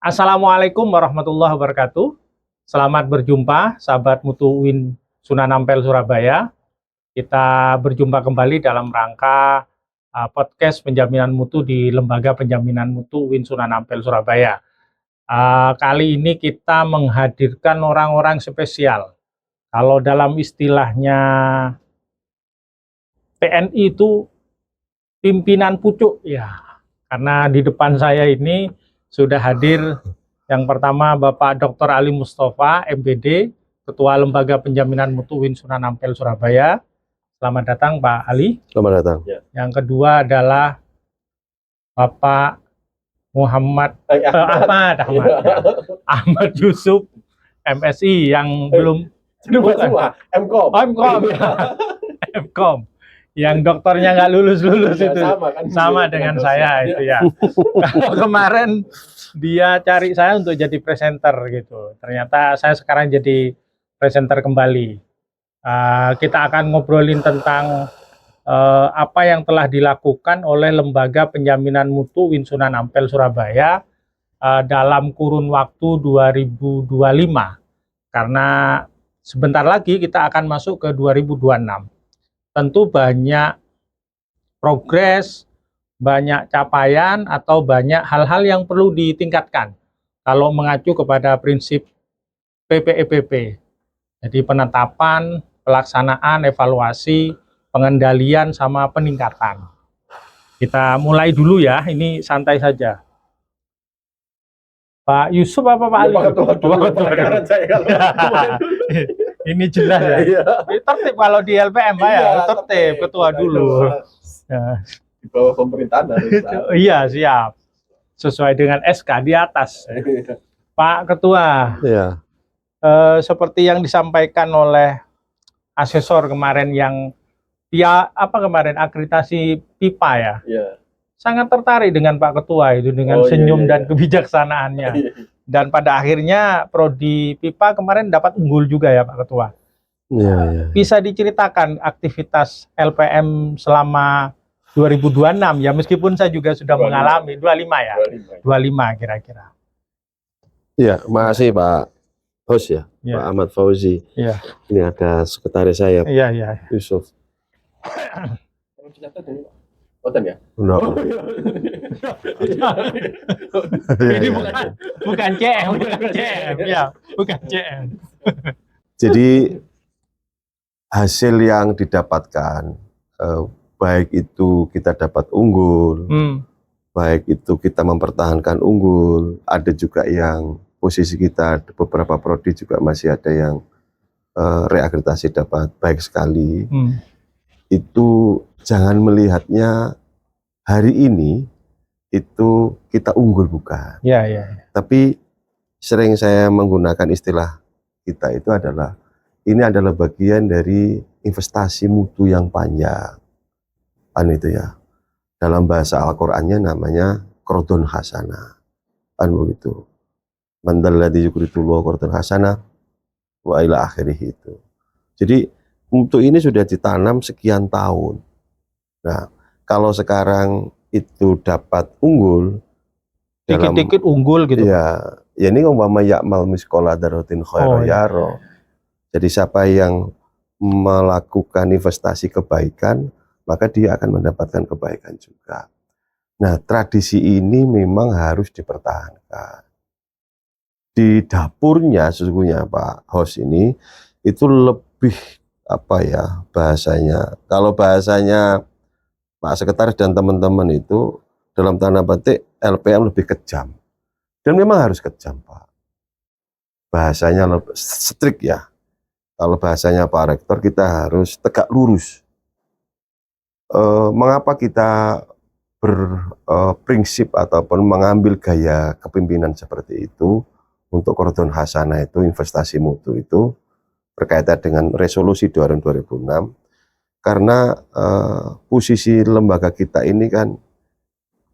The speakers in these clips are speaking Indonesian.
Assalamualaikum warahmatullahi wabarakatuh. Selamat berjumpa, sahabat Mutu UIN Sunan Ampel Surabaya. Kita berjumpa kembali dalam rangka podcast penjaminan mutu di Lembaga Penjaminan Mutu UIN Sunan Ampel Surabaya. Kali ini kita menghadirkan orang-orang spesial. Kalau dalam istilahnya TNI itu pimpinan pucuk ya, karena di depan saya ini sudah hadir yang pertama Bapak Dr. Ali Mustafa, MPD, Ketua Lembaga Penjaminan Mutu UIN Sunan Ampel Surabaya. Selamat datang Pak Ali. Selamat datang. Yang kedua adalah Bapak Ahmad Yusuf, MSI yang belum MKOM ya. MKOM. Yang dokternya nggak lulus ya, itu sama dengan saya itu ya. Kemarin dia cari saya untuk jadi presenter gitu. Ternyata saya sekarang jadi presenter kembali. Kita akan ngobrolin tentang apa yang telah dilakukan oleh Lembaga Penjaminan Mutu UIN Sunan Ampel Surabaya dalam kurun waktu 2025. Karena sebentar lagi kita akan masuk ke 2026. Tentu banyak progres, banyak capaian, atau banyak hal-hal yang perlu ditingkatkan kalau mengacu kepada prinsip PPEPP. Jadi penetapan, pelaksanaan, evaluasi, pengendalian, sama peningkatan. Kita mulai dulu ya, ini santai saja. Pak Yusuf apa Pak Ali? Ini jelas ya. Tertib kalau di LPM Pak ya, tertib ketua dulu. Ya. Di bawah pemerintahan harus. Iya siap. Sesuai dengan SK di atas. Pak Ketua. Iya. Seperti yang disampaikan oleh asesor kemarin yang akreditasi PIPA ya. Iya. Sangat tertarik dengan Pak Ketua itu dengan senyum dan kebijaksanaannya. Dan pada akhirnya prodi PIPA kemarin dapat unggul juga ya Pak Ketua. Iya. Bisa diceritakan aktivitas LPM selama 2026 ya, meskipun saya juga sudah 25. Mengalami 25 ya. 25 kira-kira. Iya, makasih Pak Host ya, Pak Ahmad Fauzi. Iya. Ini ada sekretaris saya. Iya. Yusuf. Boten ya? Ini bukan CM, ya, bukan CM. Jadi hasil yang didapatkan, baik itu kita dapat unggul, baik itu kita mempertahankan unggul, ada juga yang posisi kita beberapa prodi juga masih ada yang reakreditasi dapat baik sekali. Itu jangan melihatnya hari ini itu kita unggul, bukan. Ya. Tapi sering saya menggunakan istilah kita itu adalah ini adalah bagian dari investasi mutu yang panjang. Itu ya. Dalam bahasa Al-Qur'annya namanya qardun hasanah. Begitu. Man dzalladzi yuqridullah qardun hasanah wa ila akhirih itu. Jadi mutu ini sudah ditanam sekian tahun. Nah, kalau sekarang itu dapat unggul, dikit-dikit unggul gitu. Ya ini umpama ya'mal misqala dzarratin khairan yara. Jadi siapa yang melakukan investasi kebaikan, maka dia akan mendapatkan kebaikan juga. Nah, tradisi ini memang harus dipertahankan. Di dapurnya sesungguhnya Pak Host ini itu lebih bahasanya, kalau bahasanya Pak Sekretaris dan teman-teman itu dalam tanda petik LPM lebih kejam, dan memang harus kejam Pak, bahasanya lebih strict ya. Kalau bahasanya Pak Rektor, kita harus tegak lurus. Mengapa kita berprinsip ataupun mengambil gaya kepemimpinan seperti itu untuk qardun hasanah itu, investasi mutu itu berkaitan dengan resolusi 2006, karena posisi lembaga kita ini kan,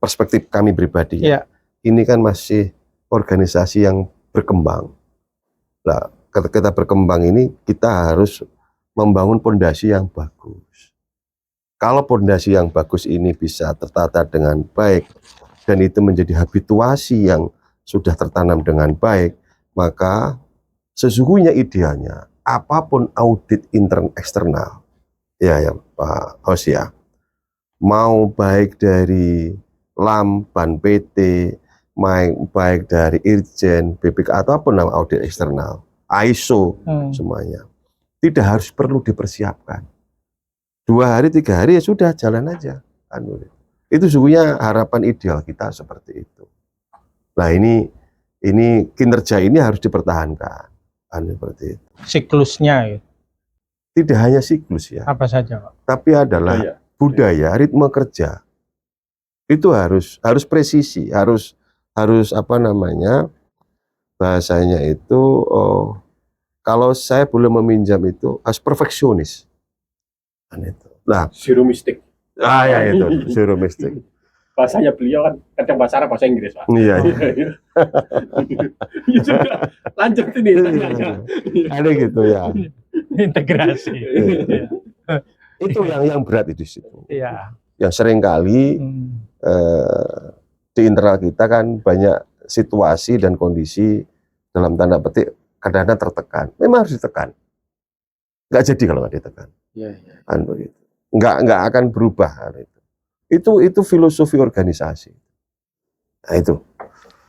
perspektif kami pribadi, ini kan masih organisasi yang berkembang. Nah, ketika kita berkembang ini, kita harus membangun pondasi yang bagus. Kalau pondasi yang bagus ini bisa tertata dengan baik, dan itu menjadi habituasi yang sudah tertanam dengan baik, maka sesungguhnya idealnya apapun audit intern eksternal, ya Pak Hos ya, mau baik dari LAM, BAN PT, baik dari Irjen, BPK ataupun audit eksternal, ISO, semuanya tidak harus perlu dipersiapkan. 2 hari 3 hari ya sudah jalan aja. Itu sesungguhnya harapan ideal kita seperti itu. Nah ini kinerja ini harus dipertahankan. Seperti itu. Siklusnya ya. Tidak hanya siklus ya. Apa saja, Pak? Tapi adalah budaya, ritme kerja. Itu harus presisi, harus apa namanya? Bahasanya itu kalau saya boleh meminjam itu harus perfeksionis. Itu. Nah, zero mistake. Ya itu, zero mistake. Bahasanya beliau kan kadang bahasa Arab, bahasa Inggris, Pak. Iya. Ya sudah, lanjut ini tanya. Ada gitu ya. Integrasi. Itu yang berat di situ. Iya. Yang sering kali di internal kita kan banyak situasi dan kondisi dalam tanda petik kadang-kadang tertekan. Memang harus ditekan. Nggak jadi kalau nggak ditekan. Iya. Begitu. Nggak akan berubah hal itu. Itu filosofi organisasi. Nah itu.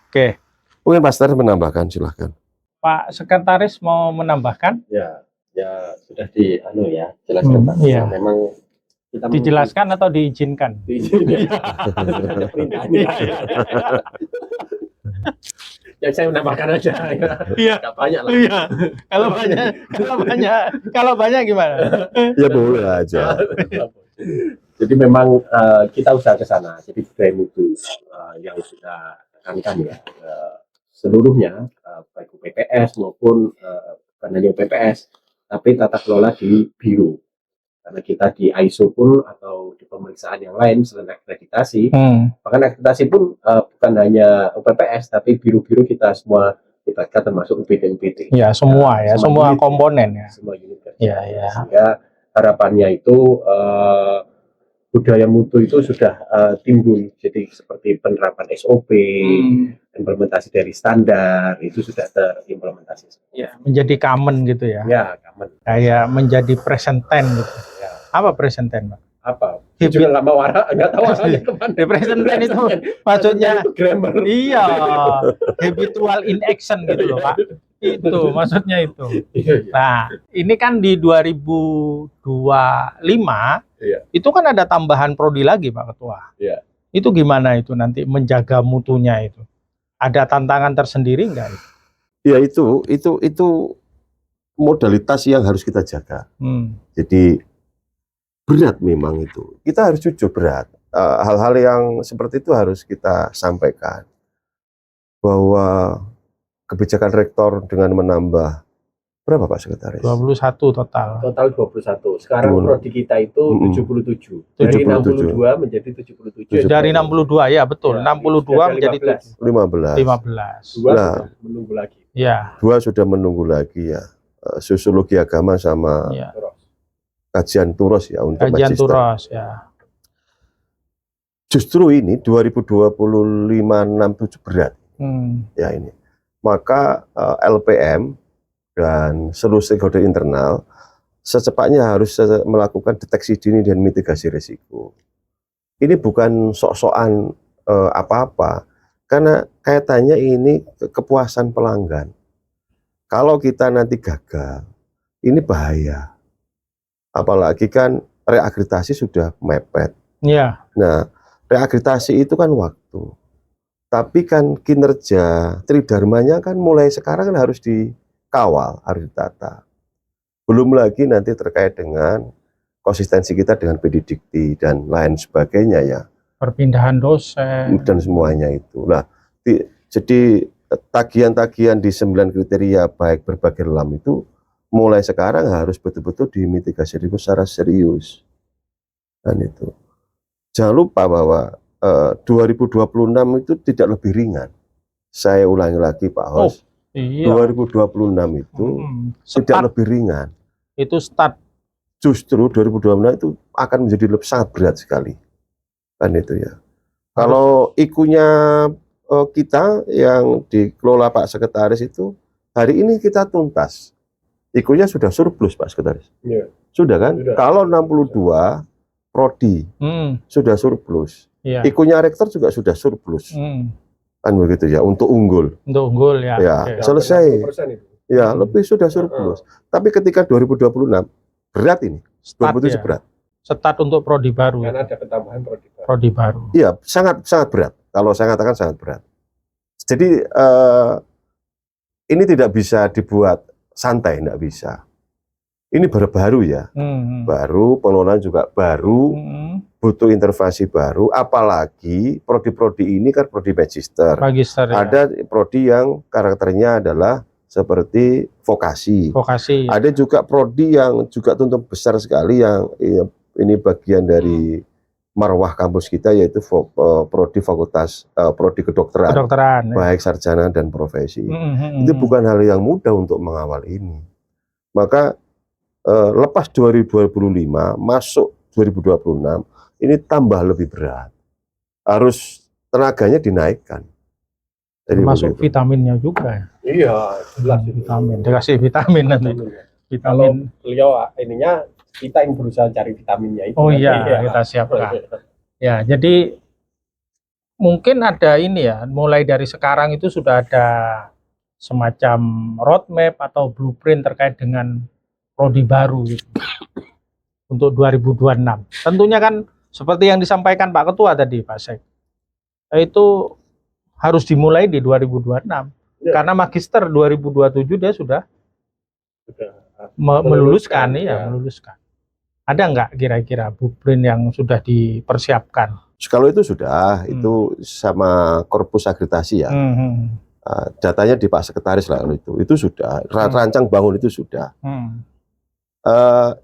Oke. Mungkin Pak Star menambahkan, silahkan. Pak Sekretaris mau menambahkan? Ya sudah jelaskan Pak. Iya. Memang kita dijelaskan atau diizinkan? Ya saya menambahkan aja. Iya. Nggak banyak lah. Iya. Kalau banyak gimana? Ya boleh aja. Jadi memang kita usaha ke sana. Jadi budaya mutu yang sudah tekankan ya seluruhnya baik UPPS maupun bukan hanya UPPS, tapi tata kelola di biro. Karena kita di ISO pun atau di pemeriksaan yang lain selain akreditasi, bahkan akreditasi pun bukan hanya UPPS, tapi biro-biro kita semua kita termasuk UPT. Ya semua semua komponen ya. Semua unit kerja. Ya. Sehingga harapannya itu budaya mutu itu sudah timbul, jadi seperti penerapan SOP, implementasi dari standar itu sudah terimplementasi. Ya, menjadi common gitu ya. Ya, common. Kayak menjadi present tense gitu. Ya. Apa present tense, Pak? Apa? Juga lama wara, nggak tahu asalnya kemana. Present tense itu maksudnya grammar. Iya, habitual in action gitu loh, Pak. Itu maksudnya itu. Nah, ini kan di 2025 itu kan ada tambahan prodi lagi, Pak Ketua. Iya. Itu gimana itu nanti menjaga mutunya itu? Ada tantangan tersendiri enggak? Ya itu modalitas yang harus kita jaga. Jadi berat memang itu. Kita harus jujur berat. Hal-hal yang seperti itu harus kita sampaikan. Bahwa kebijakan rektor dengan menambah berapa Pak Sekretaris? 21 total. Total 21. Sekarang prodi kita itu 77. Dari 62 menjadi 77. Dari 62 ya betul. Ya, 62 menjadi 15. 2 sudah menunggu lagi. Ya. 2 sudah menunggu lagi ya. Sosiologi agama sama kajian turos ya untuk kajian magister. Turos ya. Justru ini 2025-67 berat. Ya ini. Maka LPM dan seluruh stakeholder internal secepatnya harus melakukan deteksi dini dan mitigasi risiko. Ini bukan sok-sokan apa-apa, karena kaitannya ini kepuasan pelanggan. Kalau kita nanti gagal, ini bahaya. Apalagi kan reakreditasi sudah mepet. Iya. Nah, reakreditasi itu kan waktu. Tapi kan kinerja tridharmanya kan mulai sekarang kan harus dikawal, harus ditata. Belum lagi nanti terkait dengan konsistensi kita dengan PDDikti dan lain sebagainya ya. Perpindahan dosen. Dan semuanya itu. Nah, jadi tagihan-tagihan di 9 kriteria baik berbagai LAM itu mulai sekarang harus betul-betul dimitigasi secara serius. Dan itu. Jangan lupa bahwa 2026 itu tidak lebih ringan. Saya ulangi lagi Pak Hos. Iya. 2026 itu tidak lebih ringan. Itu start. Justru 2026 itu akan menjadi sangat berat sekali. Kan itu ya. Kalau IQ-nya kita yang dikelola Pak Sekretaris itu hari ini kita tuntas. IKU-nya sudah surplus Pak Sekretaris. Iya. Sudah kan? Sudah. Kalau 62 prodi sudah surplus. Iya. IKU-nya rektor juga sudah surplus. Kan begitu ya, untuk unggul. Untuk unggul ya. Ya, Oke. selesai. 60% itu. Ya, lebih sudah surplus. Tapi ketika 2026 berat ini. Stat 2007 ya. berat. Stat untuk prodi baru. Karena ada ketambahan prodi baru. Prodi baru. Iya, sangat sangat berat. Kalau saya katakan sangat berat. Jadi ini tidak bisa dibuat santai, tidak bisa. Ini baru ya, baru, pengelolaan juga baru, butuh intervensi baru, apalagi prodi-prodi ini kan prodi magister. Magister ya. Ada prodi yang karakternya adalah seperti vokasi. Vokasi. Ada juga prodi yang juga tuntut besar sekali yang ini bagian dari marwah kampus kita, yaitu prodi fakultas, prodi kedokteran, Kedokteran. baik sarjana dan profesi. Itu bukan hal yang mudah untuk mengawal ini. Maka lepas 2025 masuk 2026 ini tambah lebih berat. Harus tenaganya dinaikkan. Jadi Termasuk begitu. vitaminnya juga ya. Iya, jelas itu. Vitamin. Dikasih vitamin nanti. Kalau Vitamin. beliau ininya kita yang berusaha cari vitaminnya itu. Oh iya, kita siapkan. Ya, jadi mungkin ada ini ya, mulai dari sekarang itu sudah ada semacam roadmap atau blueprint terkait dengan prodi baru gitu. Untuk 2026. Tentunya kan seperti yang disampaikan Pak Ketua tadi, Pak Sek. Itu harus dimulai di 2026. Ya. Karena magister 2027 dia sudah meluluskan ya, meluluskan. Ada nggak kira-kira blueprint yang sudah dipersiapkan? Kalau itu sudah, itu sama korpus akreditasi ya. Datanya di Pak Sekretaris lah kalau itu sudah. Rancang bangun itu sudah.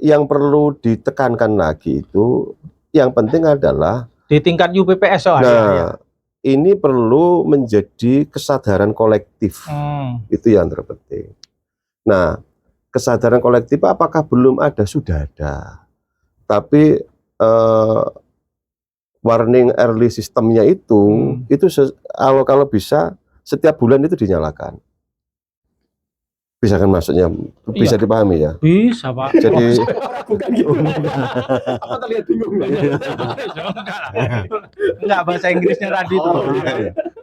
Yang perlu ditekankan lagi itu, yang penting adalah di tingkat UPPS ya. Ini perlu menjadi kesadaran kolektif. Itu yang terpenting. Nah, kesadaran kolektif apakah belum ada? Sudah ada. Tapi warning early sistemnya itu kalau bisa setiap bulan itu dinyalakan. Bisa kan maksudnya? Bisa dipahami ya? Bisa Pak. Jadi bukan gitu. Apa terlihat bingung? Enggak, bahasa Inggrisnya tadi itu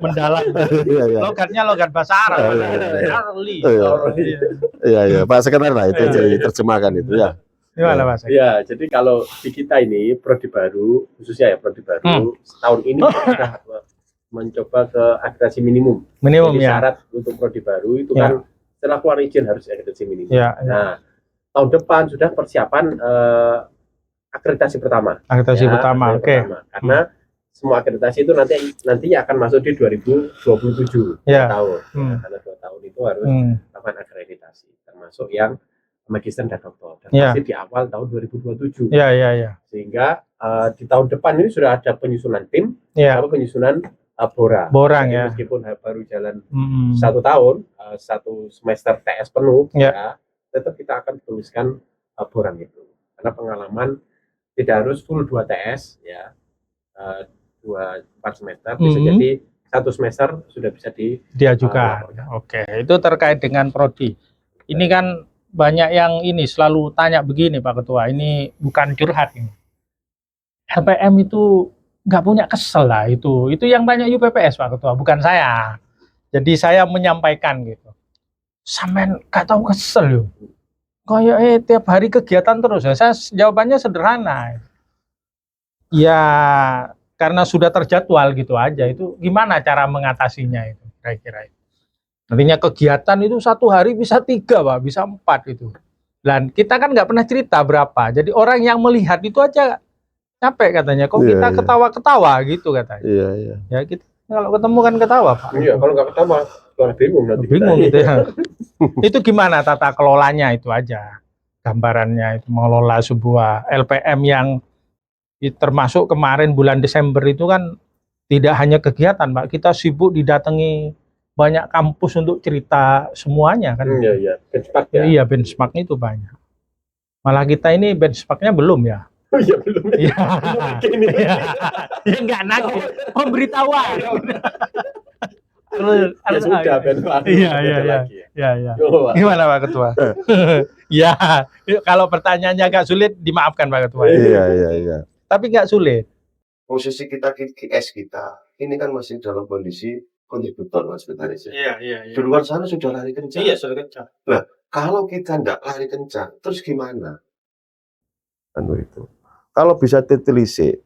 mendalam. Logatnya logat bahasa Arab. Early. Iya, Pak Sekretaris lah itu terjemahkan itu ya. Gimana Mas? Ya, jadi kalau di kita ini prodi baru, khususnya ya prodi baru, setahun ini kita sudah mencoba ke akreditasi minimum. Minimum jadi ya. Syarat untuk prodi baru itu kan setelah keluar izin harus akreditasi minimum. Nah, tahun depan sudah persiapan akreditasi pertama. Akreditasi pertama, oke. Karena semua akreditasi itu nantinya akan masuk di 2027 tahun. Karena 2 tahun itu harus melakukan akreditasi, termasuk yang magister dan doktor. Dan masih di awal tahun 2027. Sehingga di tahun depan ini sudah ada penyusunan tim, sama penyusunan borang ya. Meskipun baru jalan 1 tahun, 1 semester TS penuh, tetap kita akan tuliskan borang itu. Karena pengalaman tidak harus full 2 TS ya, 4 semester bisa jadi 1 semester sudah bisa diajukan. Oke, itu terkait dengan prodi. Ini kan banyak yang ini selalu tanya begini Pak Ketua, ini bukan curhat ini. LPM itu nggak punya kesel lah itu yang banyak UPPS Pak Ketua, bukan saya. Jadi saya menyampaikan gitu. Sampean nggak tahu kesel yo. Kayak tiap hari kegiatan terus ya. Saya jawabannya sederhana. Ya karena sudah terjadwal gitu aja. Itu gimana cara mengatasinya itu kira-kira itu. Nantinya kegiatan itu 1 hari bisa 3 Pak, bisa 4 itu. Dan kita kan nggak pernah cerita berapa. Jadi orang yang melihat itu aja capek katanya, kok kita ketawa-ketawa gitu katanya. Ya kita kalau ketemu kan ketawa Pak. Iya, kalau nggak ketawa malah bingung nanti. Bingung gitu ya. Itu gimana tata kelolanya itu aja. Gambarannya itu mengelola sebuah LPM yang termasuk kemarin bulan Desember itu kan tidak hanya kegiatan Pak, kita sibuk didatangi banyak kampus untuk cerita semuanya kan. Iya, benchmark ya. Iya, benchmarknya itu banyak. Malah kita ini benchmarknya belum ya. Oh iya belum. Iya. Ya enggak nangis. Pemberitahuan. Ya sudah, Iya. Ya. Gimana Pak Ketua? Ya, kalau pertanyaannya agak sulit dimaafkan Pak Ketua. Iya. Tapi nggak sulit. Posisi kita QS kita ini kan masih dalam kondisi kontributor Mas Betaris. Iya. Di luar sana sudah lari kencang. Iya, sudah kencang. Nah, kalau kita nggak lari kencang, terus gimana? Kan begitu. Kalau bisa ditelisik,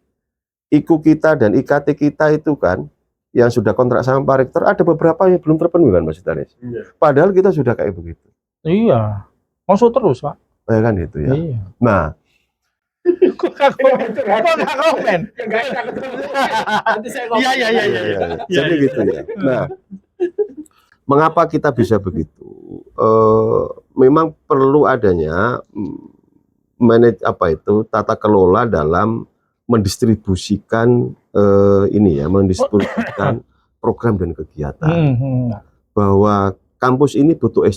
IKU kita dan IKT kita itu kan yang sudah kontrak sama Pak Rektor ada beberapa yang belum terpenuhi kan Mas Betaris. Iya. Padahal kita sudah kayak begitu. Iya. Masuk terus Pak. Ya kan itu ya. Iya. Nah, Kok nggak komen? Nanti saya ngomong. Iya. Jadi gitu ya. Nah, mengapa kita bisa begitu? Memang perlu adanya tata kelola dalam mendistribusikan mendistribusikan program dan kegiatan. Bahwa kampus ini butuh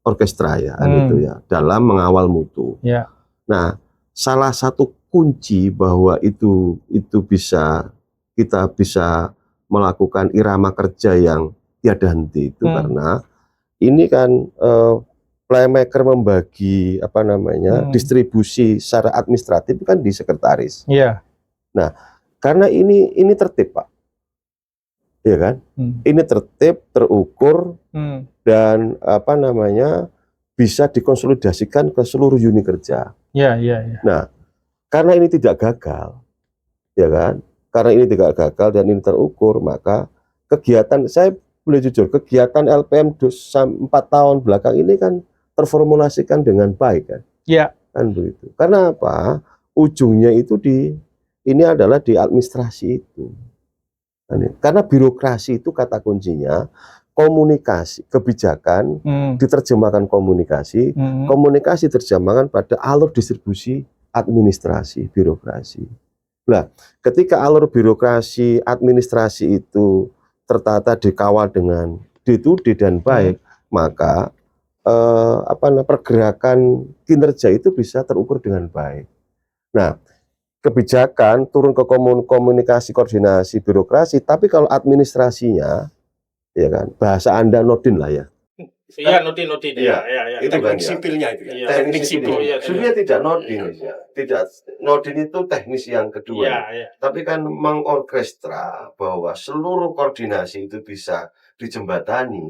orkestra ya, gitu ya, dalam mengawal mutu. Ya. Nah, salah satu kunci bahwa itu kita bisa melakukan irama kerja yang tiada henti itu karena ini kan playmaker membagi distribusi secara administratif kan di sekretaris. Iya. Nah, karena ini tertib Pak, ya kan? Ini tertib, terukur dan bisa dikonsolidasikan ke seluruh unit kerja. Iya. Nah, karena ini tidak gagal, ya kan? Karena ini tidak gagal dan ini terukur, maka kegiatan, saya boleh jujur, kegiatan LPM 4 tahun belakang ini kan terformulasikan dengan baik kan? Iya. Kan begitu. Karena apa? Ujungnya itu ini adalah di administrasi itu. Karena birokrasi itu kata kuncinya komunikasi, kebijakan diterjemahkan komunikasi, komunikasi terjemahkan pada alur distribusi administrasi, birokrasi. Nah, ketika alur birokrasi, administrasi itu tertata dikawal dengan D2D dan baik, maka pergerakan kinerja itu bisa terukur dengan baik. Nah, kebijakan turun ke komunikasi, koordinasi, birokrasi, tapi kalau administrasinya, ya kan, bahasa Anda nodin lah ya. Iya, nodin. Iya. Itu kan Teknik sipilnya itu. Iya. teknik Teknik sipil. sipil. Sebenarnya tidak nodin, ya. Tidak nodin itu teknis yang kedua. Iya. Tapi kan mengorkestra bahwa seluruh koordinasi itu bisa dijembatani,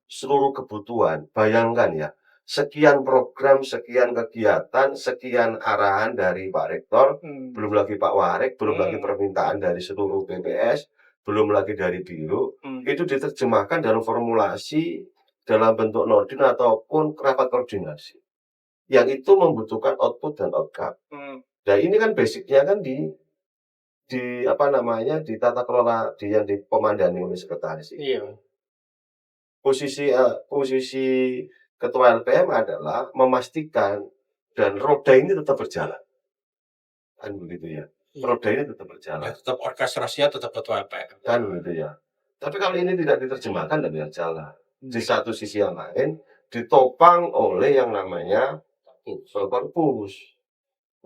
seluruh kebutuhan. Bayangkan ya, sekian program, sekian kegiatan, sekian arahan dari Pak Rektor, belum lagi Pak Warek, belum lagi permintaan dari seluruh BPS, belum lagi dari biro, itu diterjemahkan dalam formulasi dalam bentuk nodin ataupun rapat koordinasi. Yang itu membutuhkan output dan outcome. Nah, ini kan basicnya kan di tata kelola yang dipemandani oleh sekretaris. Iya. Posisi ketua LPM adalah memastikan dan roda ini tetap berjalan. Kan begitu ya. Roda ini tetap berjalan. Ya, tetap orkestrasinya tetap ketua LPM. Kan begitu ya. Tapi kalau ini tidak diterjemahkan dan tidak jalan. Di satu sisi yang lain ditopang oleh yang namanya korpus.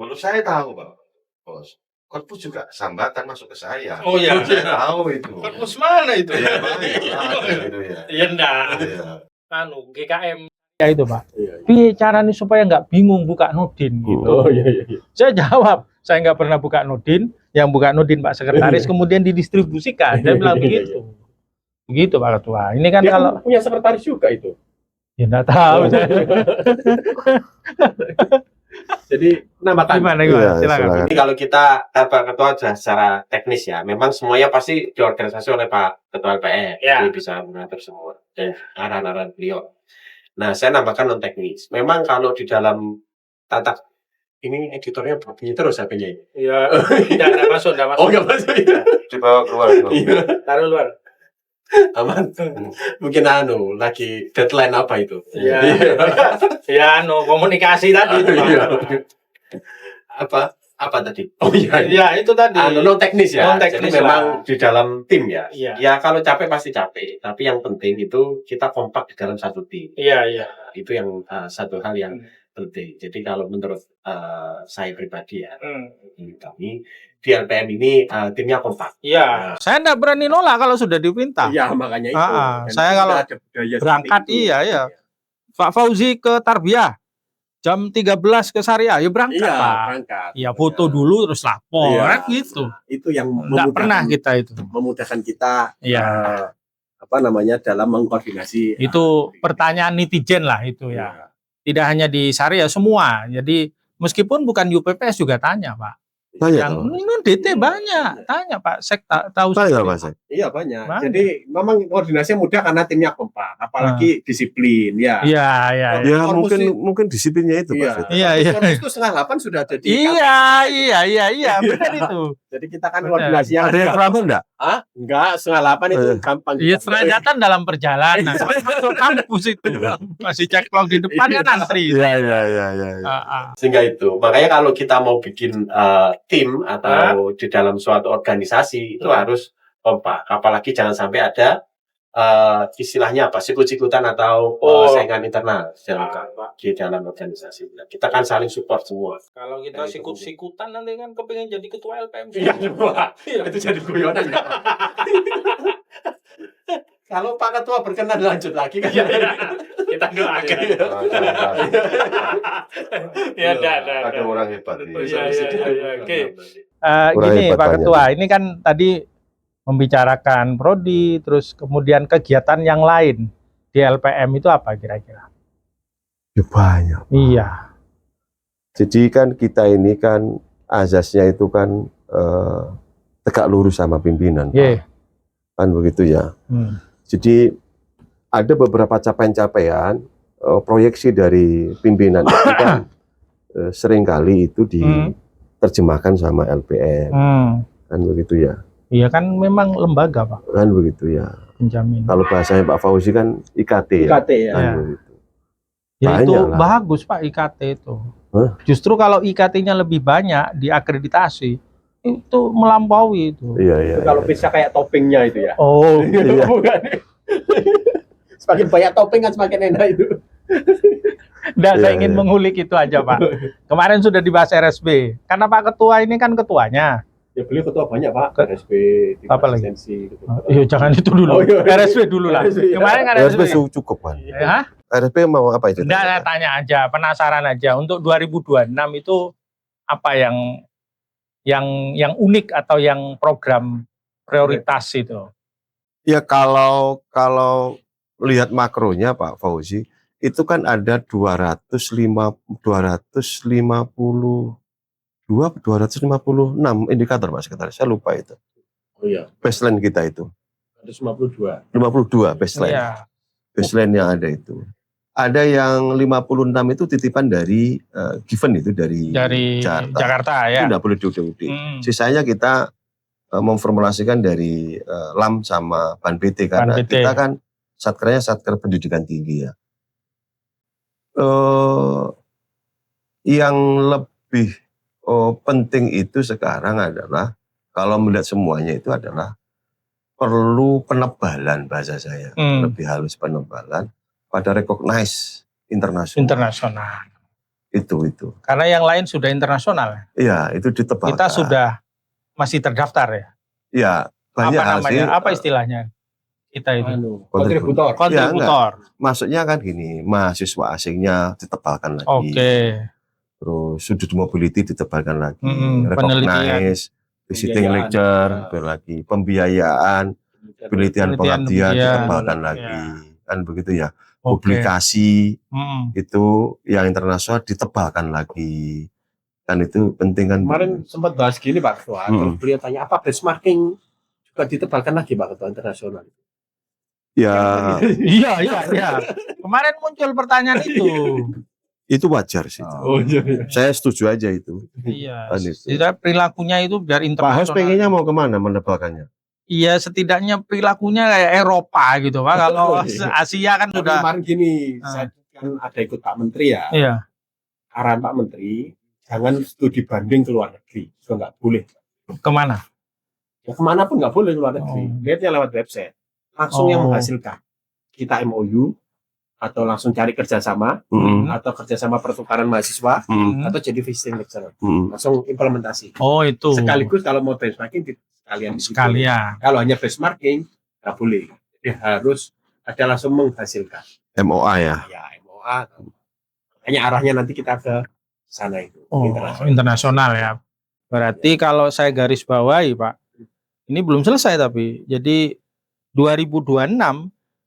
Menurut saya tahu Pak Bos. Korpus juga sambatan masuk ke saya. Oh iya, saya tahu itu. Korpus mana itu? Ya, gitu ya. Iya enggak. Iya. GKM. Ya itu Pak. Piye caranya supaya nggak bingung buka nodin gitu. Oh iya. Saya jawab, saya nggak pernah buka nodin. Yang buka nodin Pak Sekretaris, kemudian didistribusikan. Saya bilang begitu. Begitu Pak Ketua. Ini kan Dia kalau punya sekretaris juga itu. ya enggak tahu. Jadi namakan. Gimana? Iya, Silakan. Jadi kalau kita Pak Ketua secara teknis ya, memang semuanya pasti diorganisasi oleh Pak Ketua LPM. Ya. Dia bisa mengatur semua dan arahan-arahan beliau. Nah, saya nambahkan non teknis. Memang kalau di dalam tata ini editornya bunyi terus HP-nya ini. Iya, enggak masuk. Oh, enggak masuk ya. Dibawa keluar. Iya. Taruh luar. Aman. Mungkin lagi deadline apa itu? Iya. Ya, komunikasi tadi itu. Iya. Apa tadi? Oh iya. Iya, itu tadi. Non teknis ya. Non teknis jadi memang di dalam tim ya. Iya. Ya kalau capek pasti capek, tapi yang penting itu kita kompak di dalam satu tim. Iya. Itu yang satu hal yang penting. Jadi kalau menurut saya pribadi ya, kami di LPM ini timnya kompak. Iya, saya enggak berani nolak kalau sudah diminta. Iya, makanya itu. Dan Saya kita kalau ada budaya berangkat, seperti itu. iya. Pak Fauzi ke Tarbiyah jam 13 ke Syariah, ya berangkat Iya, Pak. berangkat. Iya, foto dulu terus lapor, Iya. kan gitu. Itu yang Enggak pernah kita itu. memudahkan kita Iya. Dalam mengkoordinasi. Itu pertanyaan netizen lah itu ya. Tidak hanya di Syariah, semua. Jadi meskipun bukan UPPS juga tanya Pak. Banyak Yang loh. ini DT banyak, tanya Pak Sek tahu Banyak sendiri. Pak Sek. Iya banyak. Banyak. Jadi memang koordinasinya mudah karena timnya kompak, apalagi disiplin ya. Iya. Ya Korpus mungkin disiplinnya itu Iya. Pak Fit. Iya. Korpus itu 7:30 sudah ada di Iya, benar itu. Jadi kita kan Benar. koordinasinya Ada yang terlambat enggak? enggak 7:30 itu gampang. Iya, setengah datang dalam perjalanan. Masuk kampus itu masih cek log di depan kan antri. Iya. Sehingga itu, makanya kalau kita mau bikin tim atau di dalam suatu organisasi itu harus kompak. Apalagi jangan sampai ada istilahnya apa sikut-sikutan atau saingan internal di dalam organisasi. Nah, kita kan saling support semua. Kalau kita sikut-sikutan nanti kan kepengen jadi ketua LPM. Iya, itu jadi guyonan. Ya. Kalau Pak Ketua berkenan lanjut lagi kan. Kita doakan. Ya, Ada orang hebat. Iya. Oke. Kurang Gini hebat Pak banyak. Ketua, ini kan tadi membicarakan prodi, terus kemudian kegiatan yang lain di LPM itu apa kira-kira? Ya banyak. Iya. Jadi kan kita ini kan azasnya itu kan tegak lurus sama pimpinan. Iya. Kan begitu ya. Jadi ada beberapa capaian-capaian proyeksi dari pimpinan itu kan seringkali itu diterjemahkan sama LPM. Kan begitu ya. Iya kan memang lembaga Pak Kan begitu ya. penjamin. Kalau bahasanya Pak Fauzi kan IKT ya. IKT ya. Kan Iya. begitu. Ya itu Banyak lah. bagus Pak IKT itu. Hah? Justru kalau IKT-nya lebih banyak diakreditasi itu melampaui itu. Iya. Kalau bisa kayak toppingnya itu ya. Oh, Iya. Bukan. Semakin banyak topping kan semakin enak itu. saya Iya, ingin iya. mengulik itu aja Pak. Kemarin sudah dibahas RSB. Karena Pak Ketua ini kan ketuanya. Ya beliau ketua banyak Pak. RSP, Apa lagi? asistensi, gitu. Iya jangan itu dulu. Oh, iya. RSB dulu lah. RSB, ya. Kemarin kan RSP RSB. cukup kan. Ya, RSP mau apa itu? enggak, saya tanya aja, penasaran aja. Untuk 2026 itu apa yang unik atau yang program prioritas itu? Ya kalau lihat makronya Pak Fauzi, itu kan ada 256 indikator Pak Sekretaris. Saya lupa itu. Oh iya, Baseline kita itu. 152. 52 baseline. Iya. Baseline yang ada itu. Ada yang 56 itu titipan dari given itu dari Jakarta ya. Itu enggak boleh diudik-udik. Sisanya kita memformulasikan dari LAM sama Ban PT karena Ban PT. kita kan satkernya satker pendidikan tinggi ya. Yang lebih penting itu sekarang adalah kalau melihat semuanya itu adalah perlu penebalan bahasa saya, lebih halus penebalan pada recognize internasional. Itu. Karena yang lain sudah internasional. Iya, itu ditebalkan. Kita sudah masih terdaftar ya. Ya, banyak Apa hal namanya? sih. Apa istilahnya? Kita itu Kontributor. kontributor. Maksudnya kan gini, mahasiswa asingnya ditebalkan lagi. Oke. Terus sudut mobility ditebalkan lagi. Penelitian. Recognize, visiting Pembiayaan. lecture, lagi. Pembiayaan, penelitian pengabdian ditebalkan lagi. Kan begitu ya. Publikasi itu yang internasional ditebalkan lagi. Kan itu penting kan. Kemarin sempat bahas gini Pak Ketua. Beliau tanya apa benchmarking juga ditebalkan lagi Pak Ketua internasional. Ya, Iya. Kemarin muncul pertanyaan itu. itu wajar sih. Oh iya. Saya setuju aja itu. Iya. Kan itu. Tidak perilakunya itu biar Pak Has internasional. pengennya mau kemana menebalkannya? Iya, setidaknya perilakunya kayak Eropa gitu Pak. Kalau Asia kan sudah. Kemarin gini, saya kan ada ikut Pak Menteri ya. Iya. Arahan Pak Menteri, jangan studi banding ke luar negeri. Itu nggak boleh. Kemana? Ya kemana pun nggak boleh ke luar negeri. Lihatnya lewat website. Langsung yang menghasilkan. Kita MOU, atau langsung cari kerjasama, atau kerjasama pertukaran mahasiswa, atau jadi visiting lecturer, langsung implementasi. Oh itu. Sekaligus kalau mau benchmarking sekalian di situ. Sekalian. Kalau hanya benchmarking nggak boleh, jadi harus ada langsung menghasilkan. MOA ya. Ya MOA. Hanya arahnya nanti kita ke sana itu. Oh, internasional ya. Berarti kalau saya garis bawahi Pak, ini belum selesai tapi. Jadi 2026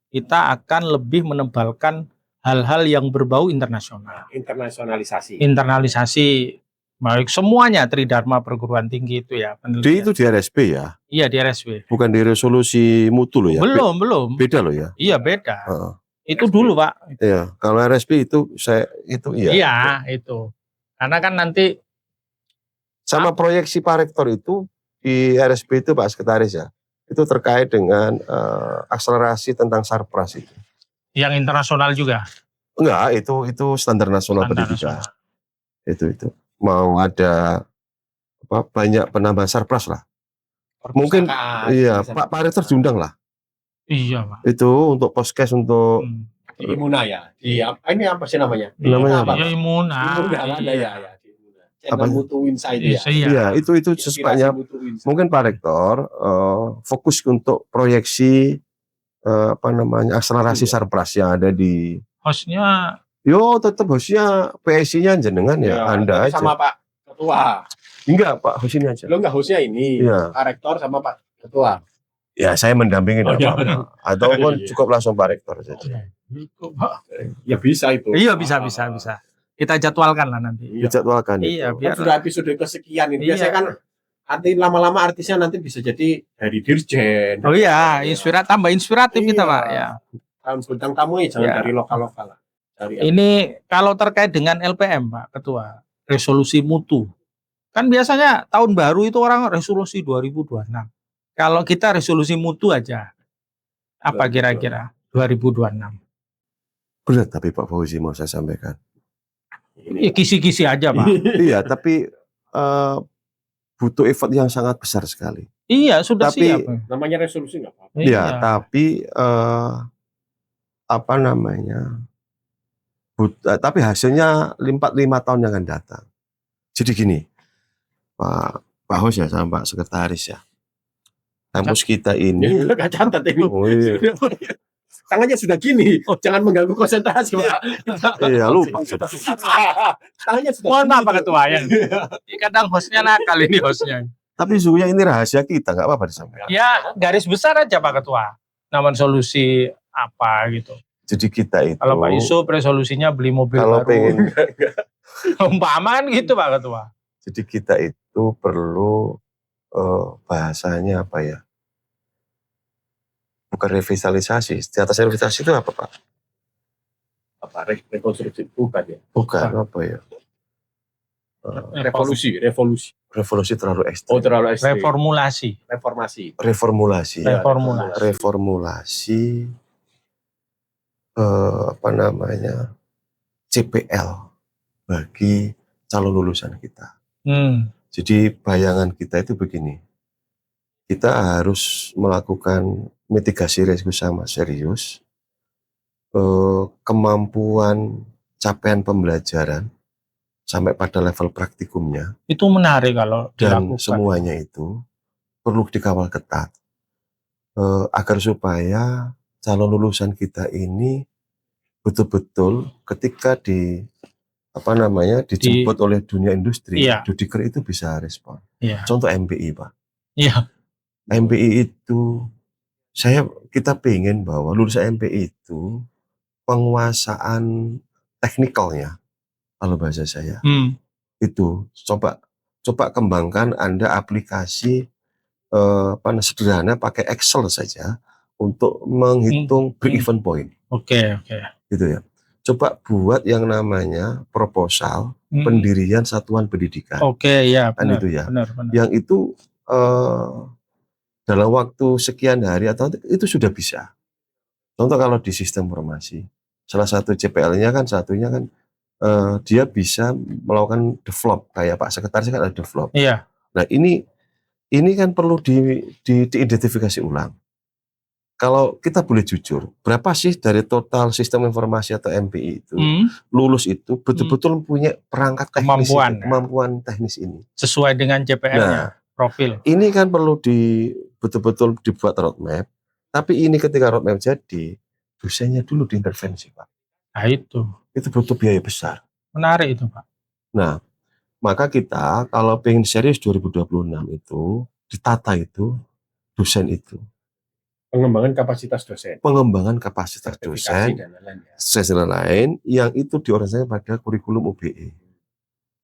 kita akan lebih menebalkan hal-hal yang berbau internasional. Internasionalisasi. Internalisasi, baik semuanya Tridharma perguruan tinggi itu ya. Itu di RSP ya? Iya di RSP. Bukan di resolusi mutu loh ya? Belum. Beda loh ya? Iya beda. Itu dulu Pak. Iya, kalau RSP itu iya. Iya itu. Karena kan nanti sama proyeksi Pak Rektor itu di RSP itu Pak Sekretaris ya, itu terkait dengan akselerasi tentang Sarpras itu. Yang internasional juga? Enggak, itu standar nasional pendidikan. Itu mau ada banyak penambahan Sarpras lah. Mungkin iya Pak Rektor diundang lah. Iya Pak. Itu untuk poskes untuk di Imuna ya. Ini apa sih namanya? Namanya apa? Ya Imuna. Ada ya. Channel Mutu Insight ya. Iya, itu secepatnya. Mungkin Pak Rektor fokus untuk proyeksi akselerasi Sarpras yang ada di hostnya. Tetap hostnya PSI-nya jenengan ya, Anda aja. Sama Pak Ketua. Enggak, Pak host ini aja. Lo enggak hostnya ini, ya. Pak Rektor sama Pak Ketua. Ya, saya mendampingi ataupun cukup langsung Pak Rektor saja. Ya bisa itu. Iya bisa. Kita jadwalkan lah nanti. Dijadwalkan. Iya, biar sudah episode kesekian ini. Biasanya kan arti lama-lama artisnya nanti bisa jadi dari dirjen. Oh iya, tambah inspiratif kita Pak ya. Bintang tamu jangan dari lokal-lokal lah. Ini kalau terkait dengan LPM Pak Ketua, resolusi mutu. Kan biasanya tahun baru itu orang resolusi 2026. Kalau kita resolusi mutu aja, apa kira-kira 2026? Berat tapi Pak Fauzi mau saya sampaikan. Ya, kisi-kisi aja Pak. Iya, tapi butuh effort yang sangat besar sekali. Iya, sudah siap. Namanya resolusi nggak apa-apa. Iya, tapi tapi hasilnya 5 tahun yang akan datang. Jadi gini, Pak Hos ya sama Pak Sekretaris ya. Kampus kita ini nggak cantat ini. Oh, iya. Tangannya sudah gini, jangan mengganggu konsentrasi Pak. Iya, lupa sudah. Tangannya sudah. Mohon maaf Pak Ketua ya. Kadang hostnya nakal ini hostnya. Tapi sesungguhnya ini rahasia kita, nggak apa-apa disampaikan. Ya, garis besar aja Pak Ketua. Namun solusi apa gitu. Jadi kita itu. Kalau Pak Yusuf resolusinya beli mobil kalau baru. Pengen, umpama gitu Pak Ketua. Jadi kita itu perlu bahasanya apa ya? Bukan revitalisasi. Di atas revitalisasi itu apa Pak? Apa rekonstruksi bukan ya? Bukan apa ya? Revolusi terlalu ekstrim. Oh, terlalu ekstrim. Reformulasi. CPL bagi calon lulusan kita. Jadi bayangan kita itu begini, kita harus melakukan mitigasi risiko sama serius, kemampuan capaian pembelajaran sampai pada level praktikumnya. Itu menarik kalau dan dilakukan. Semuanya itu perlu dikawal ketat agar supaya calon lulusan kita ini betul-betul ketika dijemput oleh dunia industri, Dudiker itu bisa respon. Iya. Contoh MBI Pak. Iya. MBI itu kita pengen bahwa lulusan MBI itu penguasaan teknikalnya, kalau bahasa saya itu coba kembangkan Anda aplikasi sederhana pakai Excel saja untuk menghitung break-even point. Oke. Gitu ya. Coba buat yang namanya proposal pendirian satuan pendidikan. Oke, ya. Benar, itu ya. Benar. Yang itu dalam waktu sekian hari atau itu sudah bisa. Contoh kalau di sistem informasi, salah satu CPL-nya kan dia bisa melakukan develop kayak Pak Sekretaris kan ada develop. Iya. Nah ini kan perlu diidentifikasi ulang. kalau kita boleh jujur, berapa sih dari total sistem informasi atau MPI itu Hmm, lulus itu betul-betul punya perangkat teknis Kemampuan, ini, kemampuan teknis ini. sesuai dengan CPM-nya, profil. Ini kan perlu betul-betul dibuat roadmap. Tapi ini ketika roadmap jadi, dosennya dulu diintervensi, Pak. Nah, itu Itu butuh biaya besar. menarik itu, Pak. Nah, maka kita kalau pengen serius 2026 itu ditata itu dosen itu, Pengembangan kapasitas dosen, pengembangan kapasitas sertifikasi dosen, dan lain-lain ya. sesi lain yang itu diorganisasikan pada kurikulum UBE.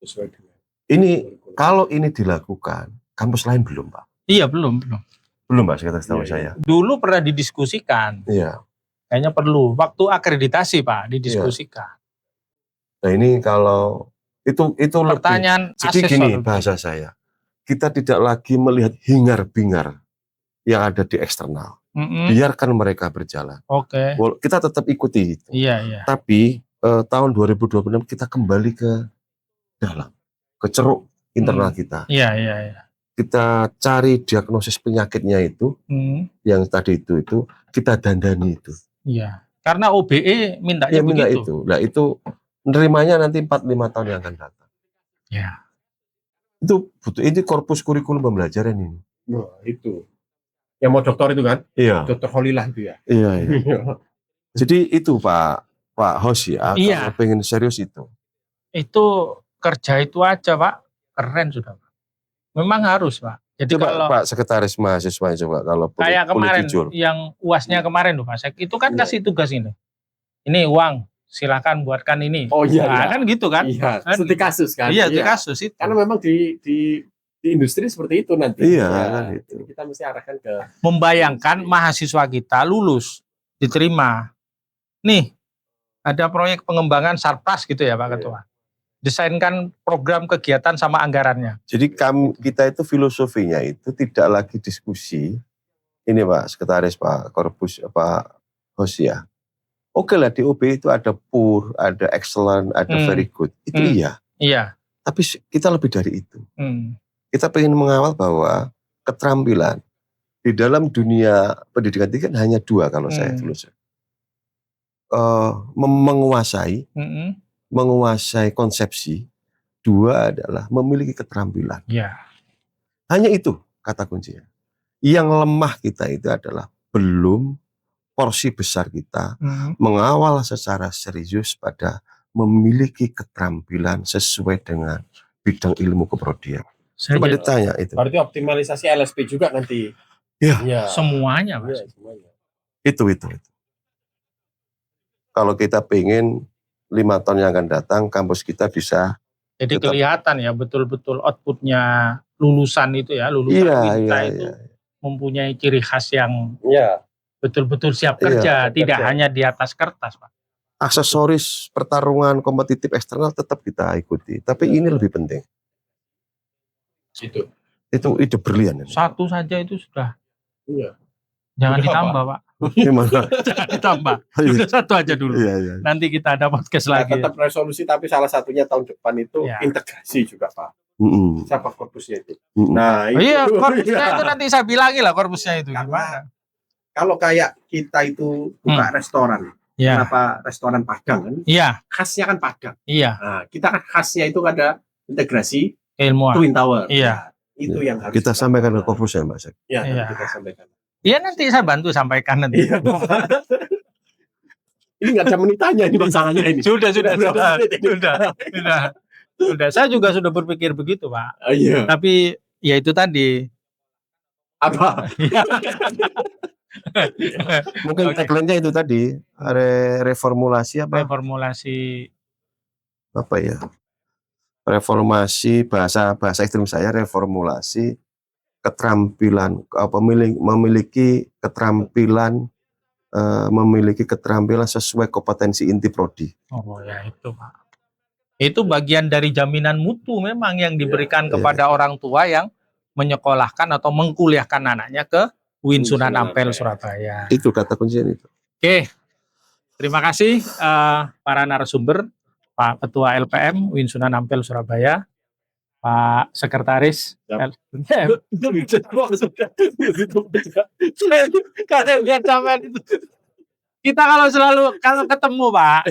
Sesuai dengan Ini kurikulum. kalau ini dilakukan, kampus lain belum, Pak. Iya, belum. Belum, Pak, sekitar setahu Iya, saya. Dulu pernah didiskusikan. Iya. Kayaknya perlu. Waktu akreditasi, Pak, didiskusikan. Nah, ini kalau itu lebih. Pertanyaan Jadi asesor. gini bahasa saya. Kita tidak lagi melihat hingar-bingar yang ada di eksternal. Mm-mm. Biarkan mereka berjalan. Oke. Kita tetap ikuti itu. Iya. Tapi tahun 2026 kita kembali ke dalam, ke ceruk internal kita. Iya. Kita cari diagnosis penyakitnya itu, yang tadi itu kita dandani itu. Iya. Karena OBE mintanya minta begitu. itu. Nah, itu nerimanya nanti 4-5 tahun yang akan datang. Ya. Itu butuh, ini korpus kurikulum pembelajaran ini. Nah, itu. Yang mau dokter itu kan? Iya. Dokter Holilah itu ya. Iya. Jadi itu Pak Hos ya, Iya. kalau pengen serius itu. Itu kerja itu aja, Pak. Keren sudah, Pak. Memang harus, Pak. Jadi Coba kalau Pak Sekretaris Mahasiswa coba kalau kayak boleh kemarin jujur. yang UASnya kemarin loh, Pak. Itu kan Iya. kasih tugas ini. Ini uang, silakan buatkan ini. Oh iya, Nah, iya. kan gitu kan? Iya, Kan studi kasus kan. Iya, di kasus itu. Karena memang di industri seperti itu nanti. Iya, Ya, kan itu. jadi kita mesti arahkan ke Membayangkan mahasiswa kita lulus, diterima. Nih, ada proyek pengembangan Sarpras gitu ya, Pak Iya. Ketua. Desainkan program kegiatan sama anggarannya. Jadi kita itu filosofinya itu tidak lagi diskusi. Ini Pak Sekretaris, Pak Korpus, Pak Hos ya. Oke lah di OB itu ada poor, ada excellent, ada very good. Itu iya. Iya. Tapi kita lebih dari itu. Hmm. Kita ingin mengawal bahwa keterampilan di dalam dunia pendidikan tinggi kan hanya dua kalau saya filosofi. Menguasai konsepsi, dua adalah memiliki keterampilan. Ya. Hanya itu kata kuncinya. Yang lemah kita itu adalah belum porsi besar kita mengawal secara serius pada memiliki keterampilan sesuai dengan bidang ilmu keprodian. Coba ditanya itu. Berarti optimalisasi LSP juga nanti. Ya. Semuanya, Mas. Ya, semuanya. Itu. Kalau kita pengen 5 tahun yang akan datang, kampus kita bisa. Jadi kelihatan ya betul-betul outputnya lulusan itu ya, lulusan kita itu mempunyai ciri khas yang betul-betul siap kerja, tidak hanya di atas kertas, Pak. Aksesoris pertarungan kompetitif eksternal tetap kita ikuti, tapi ini lebih penting. Itu ide brilian. Satu saja itu sudah. Iya. Jangan ditambah, Pak. Gimana? Jangan ditambah. Sudah satu aja dulu. Iya. Nanti kita ada podcast lagi. Tetap resolusi, tapi salah satunya tahun depan itu integrasi juga, Pak. Siapa korpusnya itu? Nah, itu. Iya, korpusnya itu nanti saya bilangi lah korpusnya itu. Gimana? Kalau kayak kita itu buka restoran, kenapa restoran Padang kan? Iya. Khasnya kan Padang. Iya. Nah, kita kan khasnya itu ada integrasi ilmuwan. Twin Tower. Iya. Itu yang harus kita sampaikan ke korpus ya, Mbak Sek. Iya, kita sampaikan. Iya, nanti saya bantu sampaikan nanti. Iya. Ini nggak ada menitannya ini masalahnya ini. Sudah. Saya juga sudah berpikir begitu, Pak. Iya. Tapi ya itu tadi. Apa? Mungkin tagline-nya itu tadi, reformulasi apa? Reformulasi apa ya? Reformasi bahasa ekstrim saya, reformulasi keterampilan, memiliki keterampilan sesuai kompetensi inti prodi. Oh ya itu, Pak. Itu bagian dari jaminan mutu memang yang diberikan kepada orang tua yang menyekolahkan atau mengkuliahkan anaknya ke UIN Sunan Ampel Surabaya. Itu kata kuncinya itu. Oke. Terima kasih para narasumber, Pak Ketua LPM UIN Sunan Ampel Surabaya, Pak Sekretaris. Siap. Itu bisa maksudnya. Kalau lihat sampean itu. Kita kalau ketemu Pak,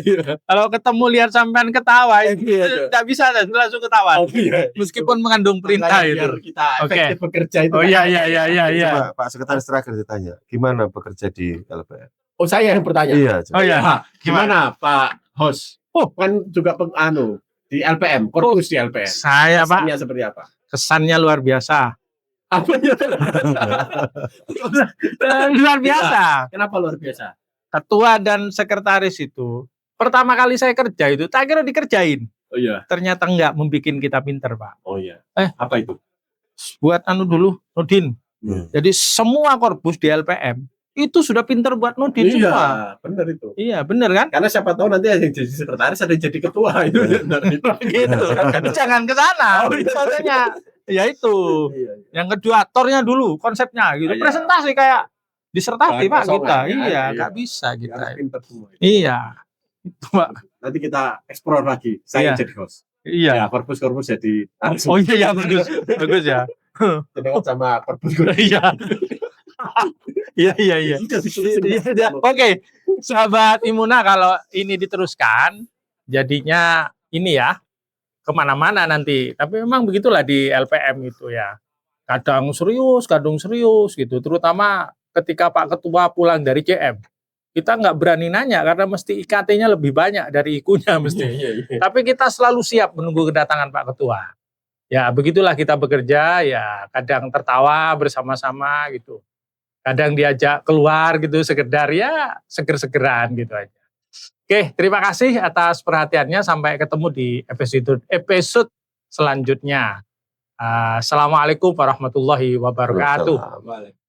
kalau ketemu lihat sampean ketawa, itu tidak bisa langsung ketawa. Meskipun mengandung perintah itu. Biar kita efektif bekerja itu. Oh iya. Coba Pak Sekretaris terakhir ditanya, gimana bekerja di LPM? Oh saya yang bertanya. Iya. Oh iya. Gimana Pak Host? Oh kan juga di LPM, korpus di LPM. Saya Pak, Kesannya seperti apa? kesannya luar biasa. Apa ya? Luar biasa. Kenapa luar biasa? Ketua dan sekretaris itu pertama kali saya kerja itu tak kira dikerjain, Oh iya. ternyata enggak membikin kita pinter Pak. Oh iya. Eh. Apa itu? Buat dulu Nudin. Hmm. Jadi semua korpus di LPM itu sudah pinter buat Nudin semua. Iya, benar itu. Iya bener kan? Karena siapa tahu nanti ada yang jadi sekretaris, ada yang jadi ketua itu. Benar itu. Gitu. Jangan ke sana. Oh, iya. Maksudnya ya itu. Iya. Yang kedua tornya dulu konsepnya gitu. Iya. Presentasi kayak disertasi Bahan Pak kita. kosongan, ya. Iya, Iya. nggak bisa kita. Harus pintar semua. Iya. Itu Pak. Nanti kita explore lagi. Saya Iya. jadi host. Iya. Ya, korpus jadi Oh iya bagus. Bagus ya. dengan sama korpus. Iya. Iya. Oke, sahabat Imuna, kalau ini diteruskan, jadinya ini ya kemana-mana nanti. Tapi memang begitulah di LPM itu ya. Kadang serius gitu. Terutama ketika Pak Ketua pulang dari CM, kita nggak berani nanya karena mesti IKT-nya lebih banyak dari IKU-nya mesti. Iya. Tapi kita selalu siap menunggu kedatangan Pak Ketua. Ya begitulah kita bekerja ya, kadang tertawa bersama-sama gitu. Kadang diajak keluar gitu sekedar ya seger-segeran gitu aja. Oke, terima kasih atas perhatiannya, sampai ketemu di episode selanjutnya. Assalamualaikum warahmatullahi wabarakatuh. Waalaikumsalam.